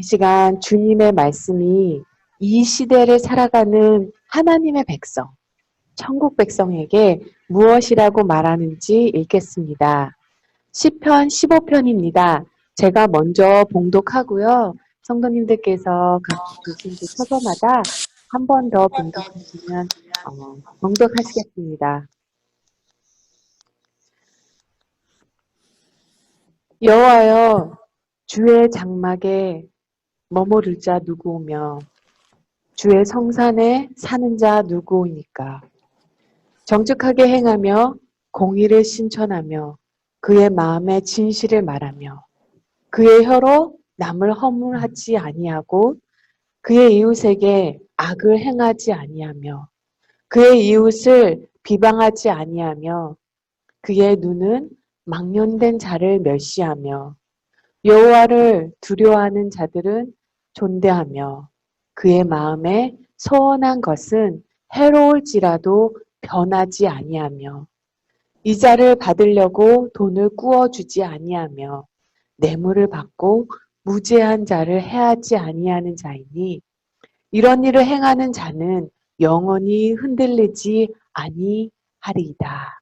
이 시간 주님의 말씀이 이 시대를 살아가는 하나님의 백성, 천국 백성에게 무엇이라고 말하는지 읽겠습니다. 시편 15편입니다. 제가 먼저 봉독하고요. 성도님들께서 각 교신들 처소마다 한 번 더 봉독하시면 봉독하시겠습니다. 여호와여, 주의 장막에 머무를 자 누구오며 주의 성산에 사는 자 누구오니까. 정직하게 행하며 공의를 신천하며 그의 마음에 진실을 말하며 그의 혀로 남을 허물하지 아니하고 그의 이웃에게 악을 행하지 아니하며 그의 이웃을 비방하지 아니하며 그의 눈은 망령된 자를 멸시하며 여호와를 두려워하는 자들은 존대하며 그의 마음에 서원한 것은 해로울지라도 변하지 아니하며 이자를 받으려고 돈을 꾸어주지 아니하며 뇌물을 받고 무죄한 자를 해하지 아니하는 자이니 이런 일을 행하는 자는 영원히 흔들리지 아니하리이다.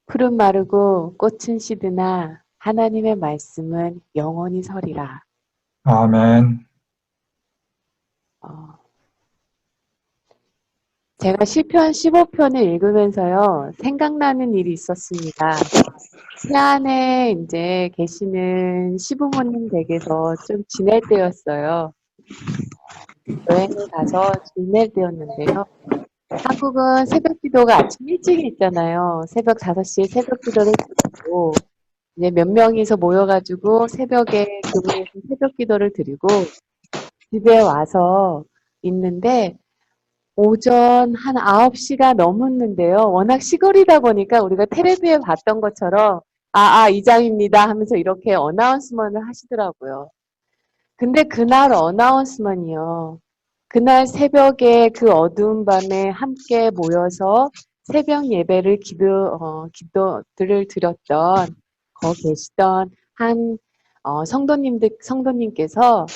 푸른 마르고 꽃은 시드나 하나님의 말씀은 영원히 서리라. 아멘. 제가 시편 15편을 읽으면서요, 생각나는 일이 있었습니다. 세안에 이제 계시는 시부모님 댁에서 좀 지낼 때였어요. 여행을 가서 지낼 때였는데요. 한국은 새벽 기도가 아침 일찍 있잖아요. 새벽 5시에 새벽 기도를 드리고, 이제 몇 명이서 모여가지고 새벽에 교회에서 새벽 기도를 드리고, 집에 와서 있는데, 오전 한 9시가 넘었는데요. 워낙 시골이다 보니까 우리가 텔레비에 봤던 것처럼 이장입니다 하면서 이렇게 어나운스먼을 하시더라고요. 근데 그날 어나운스먼이요. 그날 새벽에 그 어두운 밤에 함께 모여서 새벽 예배를 기도들을 드렸던 거기 계시던 한 성도님께서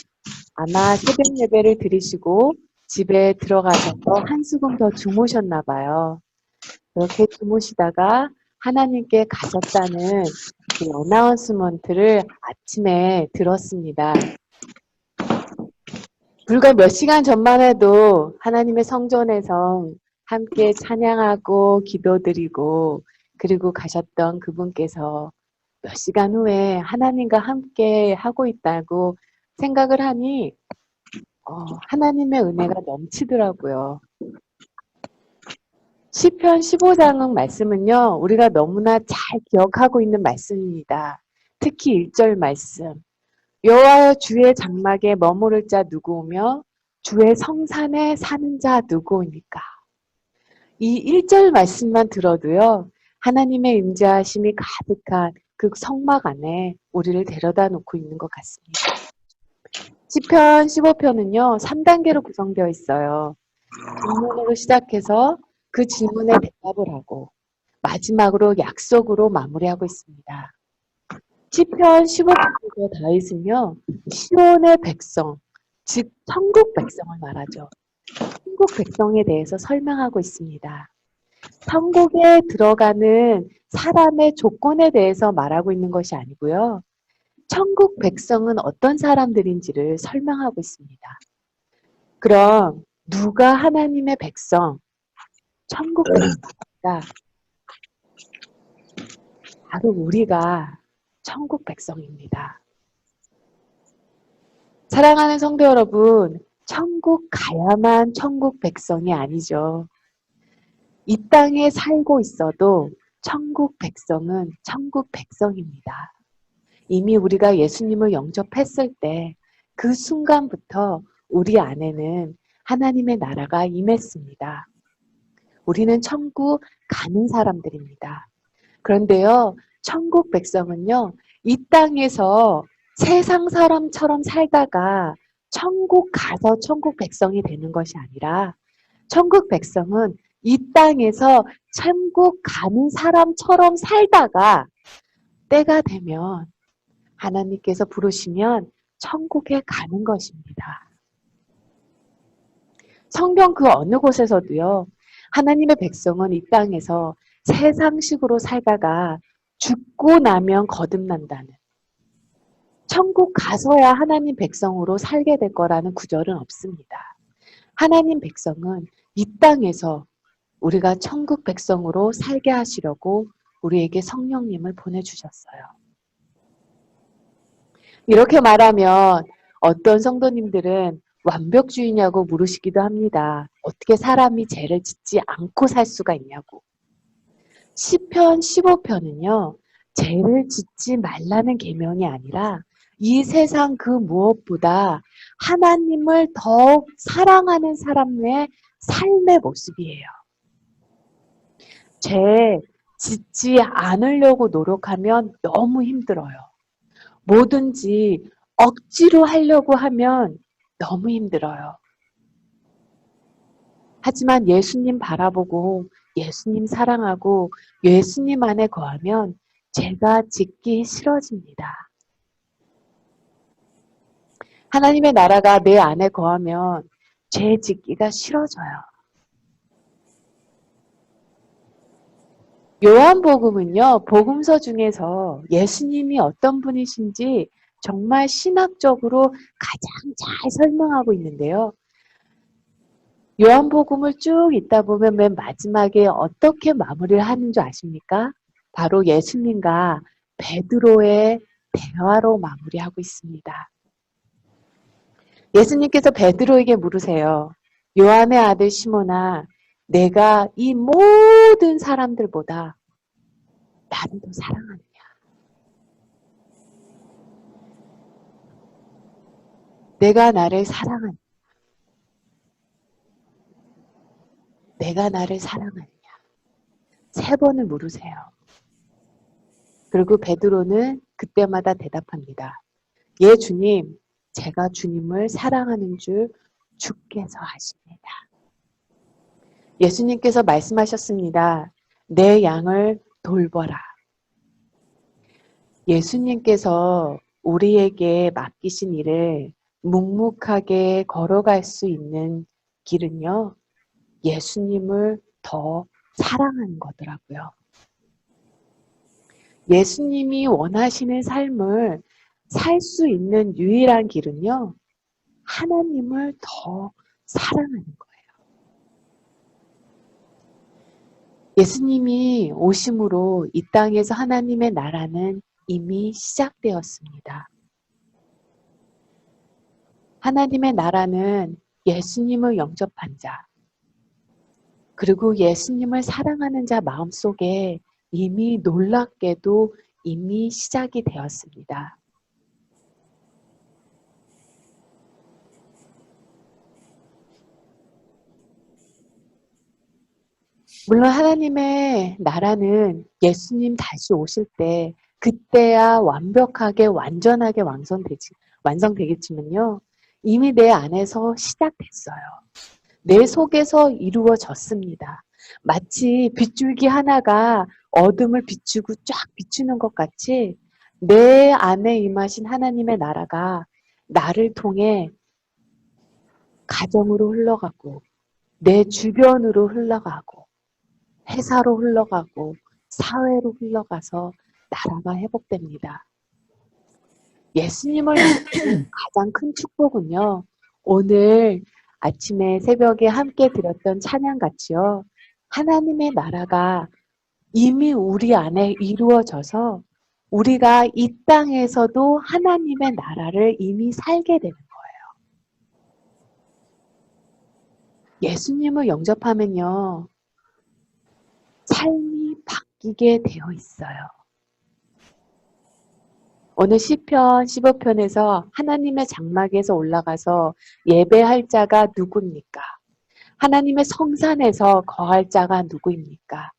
아마 새벽 예배를 드리시고 집에 들어가셔서 한수금 더 주무셨나 봐요. 그렇게 주무시다가 하나님께 가셨다는 그 어나운스먼트를 아침에 들었습니다. 불과 몇 시간 전만 해도 하나님의 성전에서 함께 찬양하고 기도드리고 그리고 가셨던 그분께서 몇 시간 후에 하나님과 함께 하고 있다고 생각을 하니 하나님의 은혜가 넘치더라고요. 시편 15장 말씀은요, 우리가 너무나 잘 기억하고 있는 말씀입니다. 특히 1절 말씀. 여호와여 주의 장막에 머무를 자 누구오며 주의 성산에 사는 자 누구오니까. 이 1절 말씀만 들어도요, 하나님의 임재하심이 가득한 그 성막 안에 우리를 데려다 놓고 있는 것 같습니다. 시편 15편은요, 3단계로 구성되어 있어요. 질문으로 시작해서 그 질문에 대답을 하고 마지막으로 약속으로 마무리하고 있습니다. 시편 15편에서 다윗은요, 시온의 백성, 즉 천국 백성을 말하죠. 천국 백성에 대해서 설명하고 있습니다. 천국에 들어가는 사람의 조건에 대해서 말하고 있는 것이 아니고요. 천국 백성은 어떤 사람들인지를 설명하고 있습니다. 그럼 누가 하나님의 백성, 천국 백성입니까? 바로 우리가 천국 백성입니다. 사랑하는 성도 여러분, 천국 가야만 천국 백성이 아니죠. 이 땅에 살고 있어도 천국 백성은 천국 백성입니다. 이미 우리가 예수님을 영접했을 때 그 순간부터 우리 안에는 하나님의 나라가 임했습니다. 우리는 천국 가는 사람들입니다. 그런데요, 천국 백성은요, 이 땅에서 세상 사람처럼 살다가 천국 가서 천국 백성이 되는 것이 아니라 천국 백성은 이 땅에서 천국 가는 사람처럼 살다가 때가 되면 하나님께서 부르시면 천국에 가는 것입니다. 성경 그 어느 곳에서도요, 하나님의 백성은 이 땅에서 세상식으로 살다가 죽고 나면 거듭난다는, 천국 가서야 하나님 백성으로 살게 될 거라는 구절은 없습니다. 하나님 백성은 이 땅에서 우리가 천국 백성으로 살게 하시려고 우리에게 성령님을 보내주셨어요. 이렇게 말하면 어떤 성도님들은 완벽주의냐고 물으시기도 합니다. 어떻게 사람이 죄를 짓지 않고 살 수가 있냐고. 시편 15편은요. 죄를 짓지 말라는 계명이 아니라 이 세상 그 무엇보다 하나님을 더욱 사랑하는 사람의 삶의 모습이에요. 죄 짓지 않으려고 노력하면 너무 힘들어요. 뭐든지 억지로 하려고 하면 너무 힘들어요. 하지만 예수님 바라보고 예수님 사랑하고 예수님 안에 거하면 죄가 짓기 싫어집니다. 하나님의 나라가 내 안에 거하면 죄 짓기가 싫어져요. 요한복음은요, 복음서 중에서 예수님이 어떤 분이신지 정말 신학적으로 가장 잘 설명하고 있는데요. 요한복음을 쭉 읽다 보면 맨 마지막에 어떻게 마무리를 하는 줄 아십니까? 바로 예수님과 베드로의 대화로 마무리하고 있습니다. 예수님께서 베드로에게 물으세요. 요한의 아들 시몬아, 내가 이 모든 사람들보다 나를 더 사랑하느냐? 내가 나를 사랑하느냐? 내가 나를 사랑하느냐? 3번을 물으세요. 그리고 베드로는 그때마다 대답합니다. 예, 주님, 제가 주님을 사랑하는 줄 주께서 아십니다. 예수님께서 말씀하셨습니다. 내 양을 돌보라. 예수님께서 우리에게 맡기신 일을 묵묵하게 걸어갈 수 있는 길은요, 예수님을 더 사랑하는 거더라고요. 예수님이 원하시는 삶을 살 수 있는 유일한 길은요, 하나님을 더 사랑하는 거예요. 예수님이 오심으로 이 땅에서 하나님의 나라는 이미 시작되었습니다. 하나님의 나라는 예수님을 영접한 자, 그리고 예수님을 사랑하는 자 마음속에 이미 놀랍게도 이미 시작이 되었습니다. 물론 하나님의 나라는 예수님 다시 오실 때 그때야 완벽하게 완전하게 완성되겠지만요. 이미 내 안에서 시작됐어요. 내 속에서 이루어졌습니다. 마치 빗줄기 하나가 어둠을 비추고 쫙 비추는 것 같이 내 안에 임하신 하나님의 나라가 나를 통해 가정으로 흘러가고 내 주변으로 흘러가고 회사로 흘러가고 사회로 흘러가서 나라가 회복됩니다. 예수님을 향한 가장 큰 축복은요. 오늘 아침에 새벽에 함께 드렸던 찬양같이요. 하나님의 나라가 이미 우리 안에 이루어져서 우리가 이 땅에서도 하나님의 나라를 이미 살게 되는 거예요. 예수님을 영접하면요. 삶이 바뀌게 되어 있어요. 오늘 시편 15편에서 하나님의 장막에서 올라가서 예배할 자가 누구입니까? 하나님의 성산에서 거할 자가 누구입니까?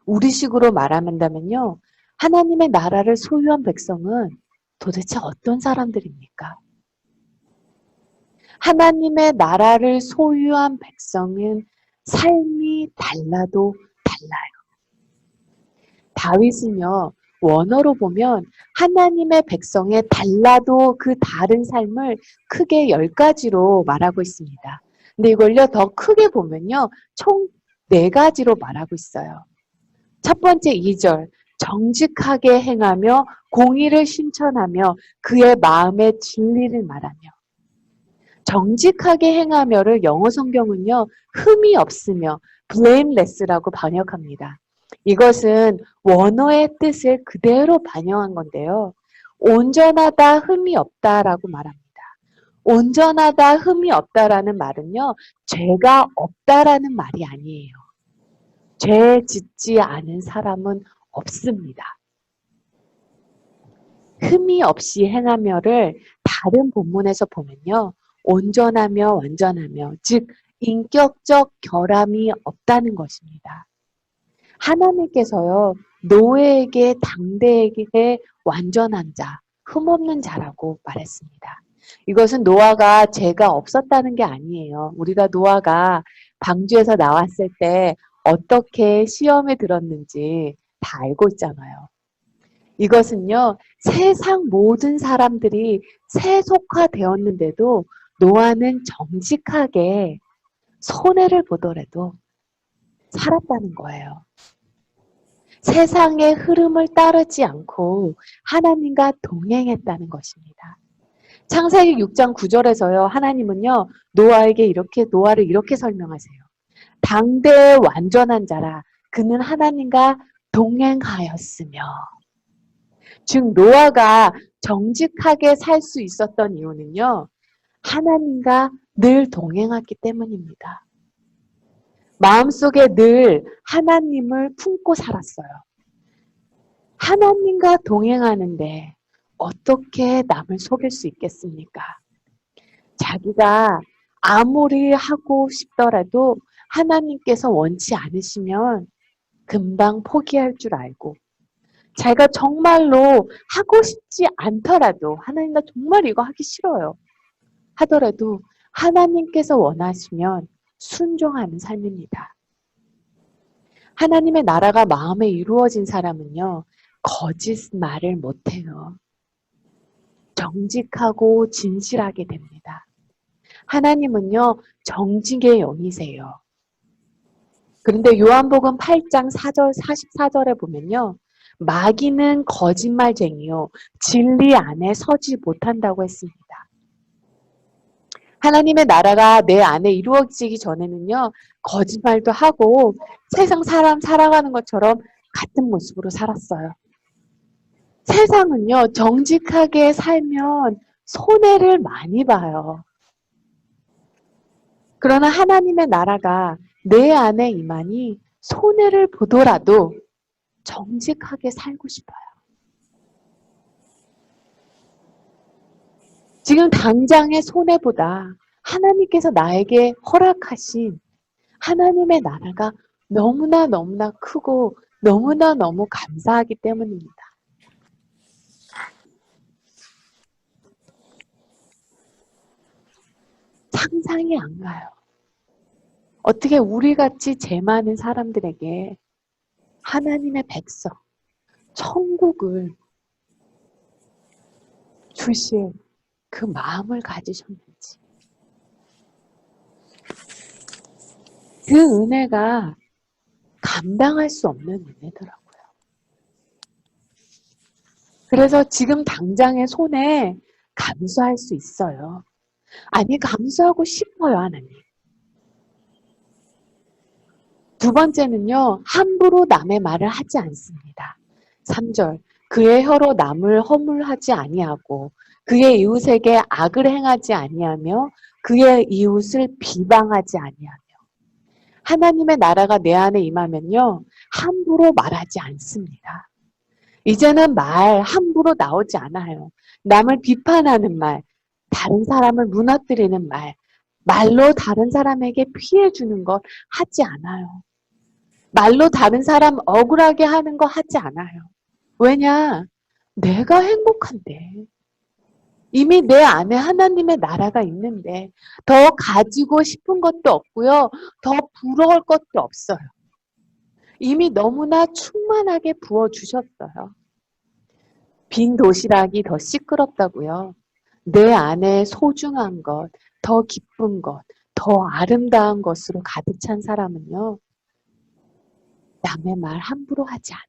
우리식으로 말한다면요. 하나님의 나라를 소유한 백성은 도대체 어떤 사람들입니까? 하나님의 나라를 소유한 백성은 삶이 달라도 달라요. 다윗은요. 원어로 보면 하나님의 백성의 달라도 그 다른 삶을 크게 10가지로 말하고 있습니다. 근데 이걸요, 더 크게 보면요, 총 4가지로 말하고 있어요. 첫 번째 2절, 정직하게 행하며 공의를 실천하며 그의 마음의 진리를 말하며. 정직하게 행하며를 영어 성경은요, 흠이 없으며 blameless라고 번역합니다. 이것은 원어의 뜻을 그대로 반영한 건데요. 온전하다, 흠이 없다라고 말합니다. 온전하다, 흠이 없다라는 말은요, 죄가 없다라는 말이 아니에요. 죄 짓지 않은 사람은 없습니다. 흠이 없이 행하며를 다른 본문에서 보면요. 온전하며 완전하며, 즉 인격적 결함이 없다는 것입니다. 하나님께서요. 노아에게 당대에게 완전한 자, 흠없는 자라고 말했습니다. 이것은 노아가 죄가 없었다는 게 아니에요. 우리가 노아가 방주에서 나왔을 때 어떻게 시험에 들었는지 다 알고 있잖아요. 이것은요, 세상 모든 사람들이 세속화되었는데도 노아는 정직하게 손해를 보더라도 살았다는 거예요. 세상의 흐름을 따르지 않고 하나님과 동행했다는 것입니다. 창세기 6장 9절에서요, 하나님은요, 노아를 이렇게 설명하세요. 당대의 완전한 자라, 그는 하나님과 동행하였으며. 즉 노아가 정직하게 살 수 있었던 이유는요. 하나님과 늘 동행했기 때문입니다. 마음속에 늘 하나님을 품고 살았어요. 하나님과 동행하는데 어떻게 남을 속일 수 있겠습니까? 자기가 아무리 하고 싶더라도 하나님께서 원치 않으시면 금방 포기할 줄 알고 자기가 정말로 하고 싶지 않더라도 하나님 나 정말 이거 하기 싫어요 하더라도 하나님께서 원하시면 순종하는 삶입니다. 하나님의 나라가 마음에 이루어진 사람은요. 거짓말을 못해요. 정직하고 진실하게 됩니다. 하나님은요. 정직의 영이세요. 그런데 요한복음 8장 4절 44절에 보면요. 마귀는 거짓말쟁이요. 진리 안에 서지 못한다고 했습니다. 하나님의 나라가 내 안에 이루어지기 전에는요. 거짓말도 하고 세상 사람 살아가는 것처럼 같은 모습으로 살았어요. 세상은요. 정직하게 살면 손해를 많이 봐요. 그러나 하나님의 나라가 내 안에 임하니 손해를 보더라도 정직하게 살고 싶어요. 지금 당장의 손해보다 하나님께서 나에게 허락하신 하나님의 나라가 너무나 크고 너무나 너무 감사하기 때문입니다. 상상이 안 가요. 어떻게 우리같이 죄 많은 사람들에게 하나님의 백성, 천국을 주실 그 마음을 가지셨는지. 그 은혜가 감당할 수 없는 은혜더라고요. 그래서 지금 당장의 손에 감수할 수 있어요. 아니, 감수하고 싶어요, 하나님. 두 번째는요, 함부로 남의 말을 하지 않습니다. 3절, 그의 혀로 남을 허물하지 아니하고 그의 이웃에게 악을 행하지 아니하며 그의 이웃을 비방하지 아니하며. 하나님의 나라가 내 안에 임하면요, 함부로 말하지 않습니다. 이제는 말 함부로 나오지 않아요. 남을 비판하는 말, 다른 사람을 무너뜨리는 말, 말로 다른 사람에게 피해 주는 것 하지 않아요. 말로 다른 사람 억울하게 하는 거 하지 않아요. 왜냐? 내가 행복한데. 이미 내 안에 하나님의 나라가 있는데 더 가지고 싶은 것도 없고요. 더 부러울 것도 없어요. 이미 너무나 충만하게 부어주셨어요. 빈 도시락이 더 시끄럽다고요. 내 안에 소중한 것, 더 기쁜 것, 더 아름다운 것으로 가득 찬 사람은요, 남의 말 함부로 하지 않아요.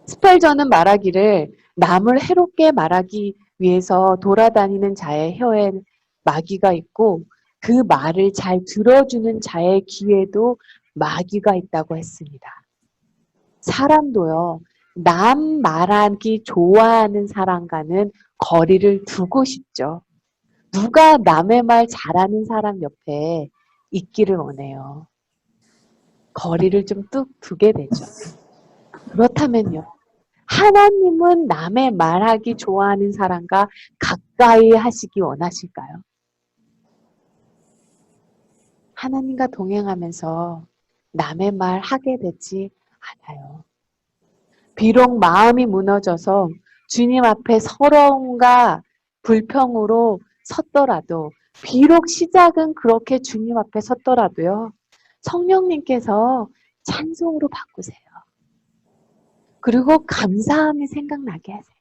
스펠전은 말하기를 남을 해롭게 말하기 위해서 돌아다니는 자의 혀에 마귀가 있고 그 말을 잘 들어주는 자의 귀에도 마귀가 있다고 했습니다. 사람도요, 남 말하기 좋아하는 사람과는 거리를 두고 싶죠. 누가 남의 말 잘하는 사람 옆에 있기를 원해요. 거리를 좀 뚝 두게 되죠. 그렇다면요, 하나님은 남의 말하기 좋아하는 사람과 가까이 하시기 원하실까요? 하나님과 동행하면서 남의 말 하게 되지 않아요. 비록 마음이 무너져서 주님 앞에 서러움과 불평으로 섰더라도, 비록 시작은 그렇게 주님 앞에 섰더라도요, 성령님께서 찬송으로 바꾸세요. 그리고 감사함이 생각나게 하세요.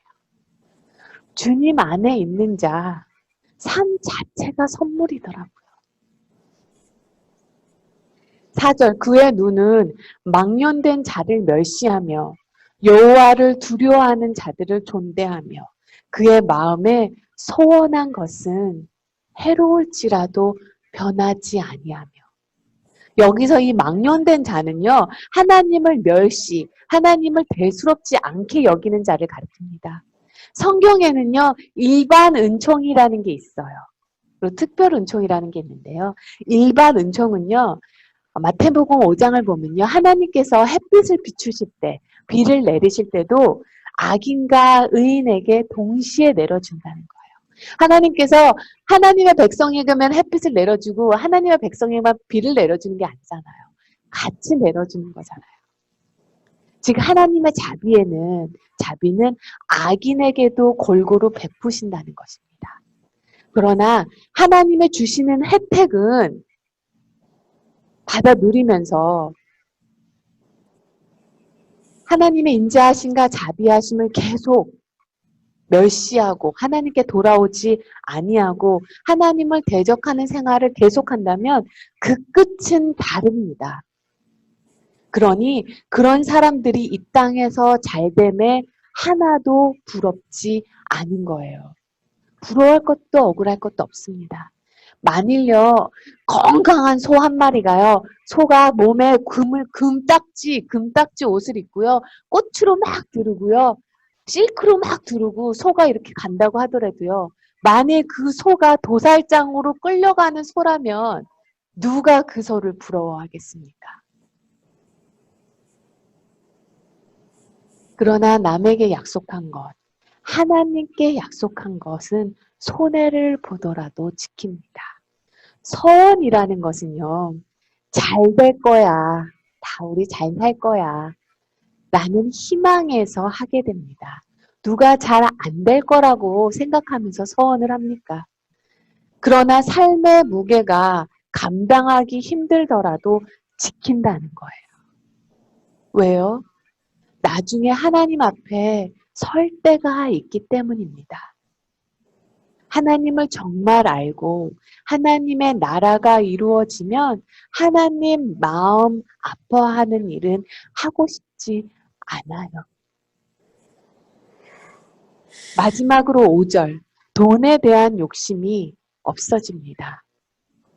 주님 안에 있는 자, 삶 자체가 선물이더라고요. 4절, 그의 눈은 망령된 자를 멸시하며 여호와를 두려워하는 자들을 존대하며 그의 마음에 소원한 것은 해로울지라도 변하지 아니하며. 여기서 이 망령된 자는요, 하나님을 멸시, 하나님을 대수롭지 않게 여기는 자를 가리킵니다. 성경에는요, 일반 은총이라는 게 있어요. 그리고 특별 은총이라는 게 있는데요. 일반 은총은요, 마태복음 5장을 보면요, 하나님께서 햇빛을 비추실 때, 비를 내리실 때도 악인과 의인에게 동시에 내려준다는 거예요. 하나님께서 하나님의 백성에게만 햇빛을 내려주고 하나님의 백성에게만 비를 내려주는 게 아니잖아요. 같이 내려주는 거잖아요. 즉 하나님의 자비는 악인에게도 골고루 베푸신다는 것입니다. 그러나 하나님의 주시는 혜택은 받아 누리면서 하나님의 인자하심과 자비하심을 계속 멸시하고 하나님께 돌아오지 아니하고 하나님을 대적하는 생활을 계속한다면 그 끝은 다릅니다. 그러니 그런 사람들이 이 땅에서 잘됨에 하나도 부럽지 않은 거예요. 부러워할 것도 억울할 것도 없습니다. 만일요, 건강한 소 한 마리가요, 소가 몸에 금딱지 옷을 입고요, 꽃으로 막 두르고요, 실크로 막 두르고 소가 이렇게 간다고 하더라도요, 만일 그 소가 도살장으로 끌려가는 소라면 누가 그 소를 부러워하겠습니까? 그러나 남에게 약속한 것, 하나님께 약속한 것은 손해를 보더라도 지킵니다. 서원이라는 것은요, 잘 될 거야. 다 우리 잘 살 거야. 라는 희망에서 하게 됩니다. 누가 잘 안 될 거라고 생각하면서 서원을 합니까? 그러나 삶의 무게가 감당하기 힘들더라도 지킨다는 거예요. 왜요? 나중에 하나님 앞에 설 때가 있기 때문입니다. 하나님을 정말 알고 하나님의 나라가 이루어지면 하나님 마음 아파하는 일은 하고 싶지 않아요. 마지막으로 5절, 돈에 대한 욕심이 없어집니다.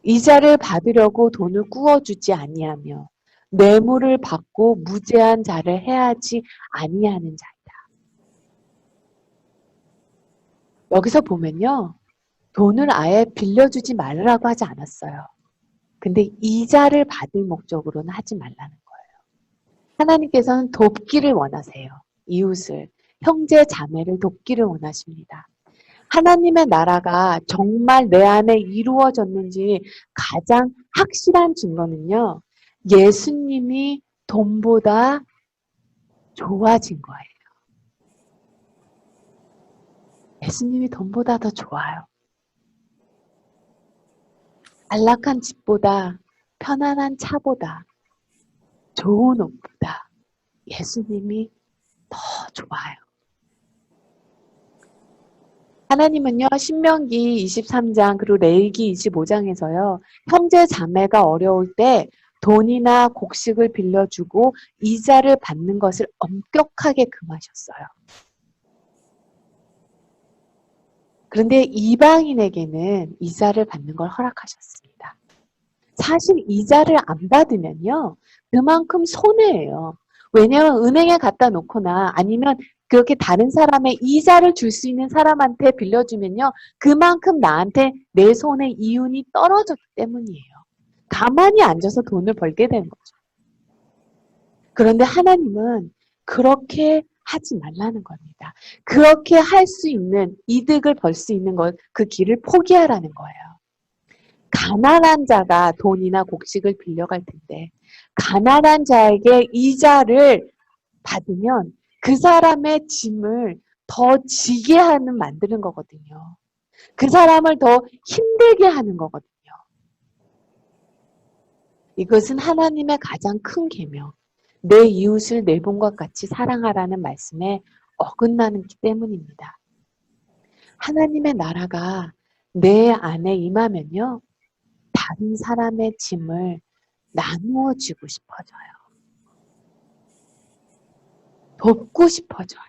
이자를 받으려고 돈을 꾸어주지 아니하며 뇌물을 받고 무죄한 자를 해하지 아니하는 자이다. 여기서 보면요, 돈을 아예 빌려주지 말라고 하지 않았어요. 근데 이자를 받을 목적으로는 하지 말라는 거예요. 하나님께서는 돕기를 원하세요. 이웃을, 형제 자매를 돕기를 원하십니다. 하나님의 나라가 정말 내 안에 이루어졌는지 가장 확실한 증거는요, 예수님이 돈보다 좋아진 거예요. 예수님이 돈보다 더 좋아요. 안락한 집보다, 편안한 차보다, 좋은 옷보다 예수님이 더 좋아요. 하나님은요, 신명기 23장 그리고 레위기 25장에서요, 형제 자매가 어려울 때 돈이나 곡식을 빌려주고 이자를 받는 것을 엄격하게 금하셨어요. 그런데 이방인에게는 이자를 받는 걸 허락하셨습니다. 사실 이자를 안 받으면요, 그만큼 손해예요. 왜냐하면 은행에 갖다 놓거나 아니면 그렇게 다른 사람의 이자를 줄 수 있는 사람한테 빌려주면요, 그만큼 나한테 내 손의 이윤이 떨어졌기 때문이에요. 가만히 앉아서 돈을 벌게 되는 거죠. 그런데 하나님은 그렇게 하지 말라는 겁니다. 그렇게 할 수 있는, 이득을 벌 수 있는 것, 그 길을 포기하라는 거예요. 가난한 자가 돈이나 곡식을 빌려갈 텐데, 가난한 자에게 이자를 받으면 그 사람의 짐을 더 지게 하는 만드는 거거든요. 그 사람을 더 힘들게 하는 거거든요. 이것은 하나님의 가장 큰 계명. 내 이웃을 내 몸과 같이 사랑하라는 말씀에 어긋나기 때문입니다. 하나님의 나라가 내 안에 임하면요, 다른 사람의 짐을 나누어 주고 싶어져요. 돕고 싶어져요.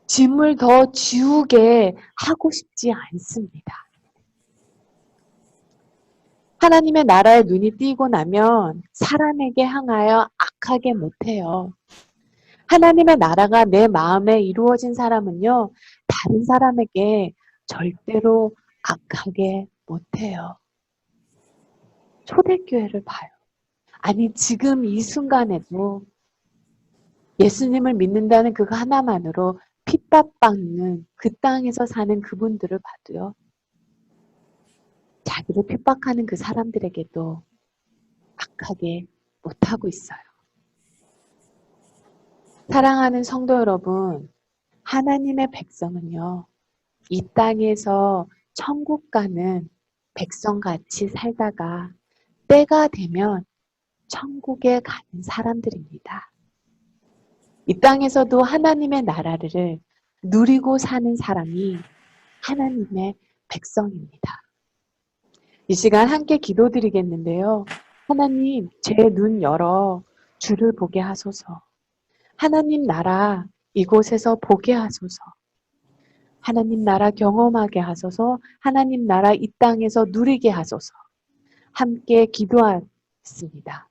짐을 더 지우게 하고 싶지 않습니다. 하나님의 나라에 눈이 띄고 나면 사람에게 향하여 악하게 못해요. 하나님의 나라가 내 마음에 이루어진 사람은요, 다른 사람에게 절대로 악하게 못해요. 초대교회를 봐요. 아니, 지금 이 순간에도 예수님을 믿는다는 그거 하나만으로 핍박받는 그 땅에서 사는 그분들을 봐도요, 자기를 핍박하는 그 사람들에게도 악하게 못하고 있어요. 사랑하는 성도 여러분, 하나님의 백성은요, 이 땅에서 천국 가는 백성같이 살다가 때가 되면 천국에 가는 사람들입니다. 이 땅에서도 하나님의 나라를 누리고 사는 사람이 하나님의 백성입니다. 이 시간 함께 기도드리겠는데요. 하나님, 제 눈 열어 주를 보게 하소서. 하나님 나라 이곳에서 보게 하소서. 하나님 나라 경험하게 하소서. 하나님 나라 이 땅에서 누리게 하소서. 함께 기도하겠습니다.